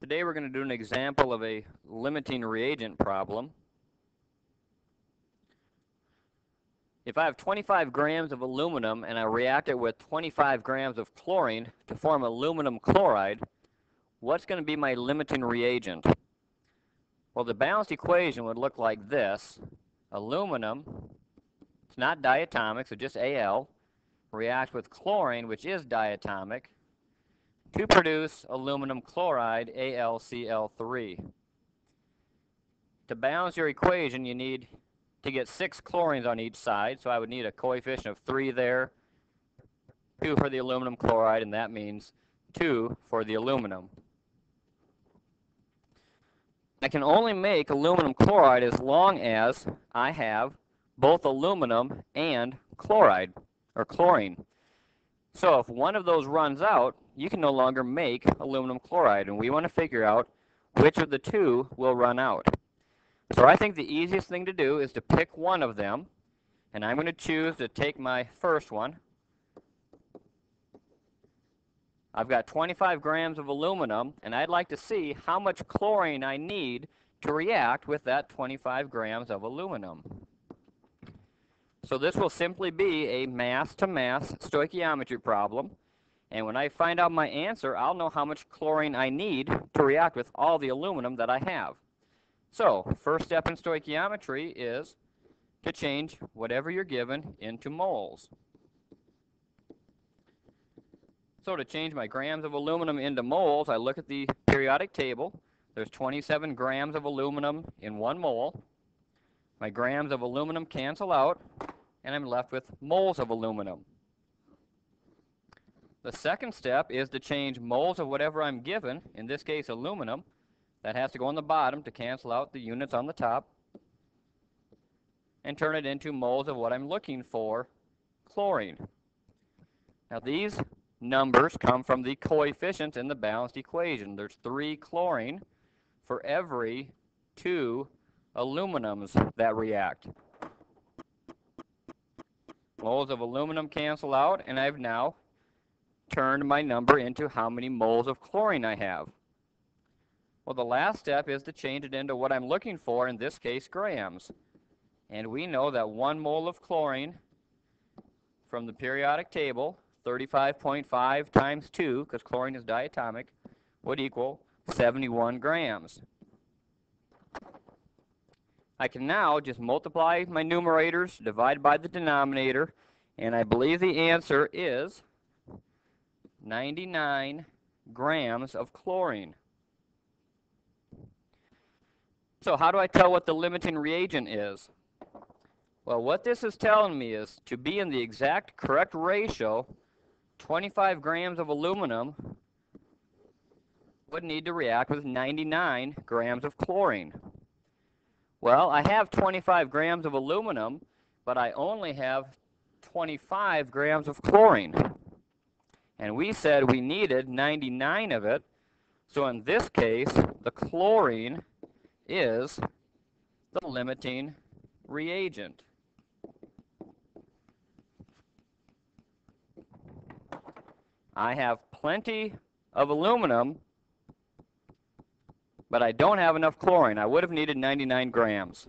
Today we're going to do an example of a limiting reagent problem. If I have 25 grams of aluminum and I react it with 25 grams of chlorine to form aluminum chloride, what's going to be my limiting reagent? Well, the balanced equation would look like this. Aluminum, it's not diatomic, so just Al, reacts with chlorine, which is diatomic, to produce aluminum chloride, AlCl3. To balance your equation, you need to get 6 chlorines on each side, so I would need a coefficient of 3 there, 2 for the aluminum chloride, and that means 2 for the aluminum. I can only make aluminum chloride as long as I have both aluminum and chloride, or chlorine. So if one of those runs out, you can no longer make aluminum chloride, and we want to figure out which of the two will run out. So I think the easiest thing to do is to pick one of them, and I'm going to choose to take my first one. I've got 25 grams of aluminum, and I'd like to see how much chlorine I need to react with that 25 grams of aluminum. So this will simply be a mass-to-mass stoichiometry problem, and when I find out my answer, I'll know how much chlorine I need to react with all the aluminum that I have. So, first step in stoichiometry is to change whatever you're given into moles. So to change my grams of aluminum into moles, I look at the periodic table. There's 27 grams of aluminum in 1 mole. My grams of aluminum cancel out, and I'm left with moles of aluminum. The second step is to change moles of whatever I'm given, in this case aluminum. That has to go on the bottom to cancel out the units on the top, and turn it into moles of what I'm looking for, chlorine. Now these numbers come from the coefficients in the balanced equation. There's 3 chlorine for every 2 aluminums that react. Moles of aluminum cancel out, and I've now turned my number into how many moles of chlorine I have. Well, the last step is to change it into what I'm looking for, in this case grams. And we know that 1 mole of chlorine from the periodic table, 35.5 times 2, because chlorine is diatomic, would equal 71 grams. I can now just multiply my numerators, divide by the denominator, and I believe the answer is 99 grams of chlorine. So how do I tell what the limiting reagent is? Well, what this is telling me is to be in the exact correct ratio, 25 grams of aluminum would need to react with 99 grams of chlorine. Well, I have 25 grams of aluminum, but I only have 25 grams of chlorine. And we said we needed 99 of it, so in this case, the chlorine is the limiting reagent. I have plenty of aluminum, but I don't have enough chlorine. I would have needed 99 grams.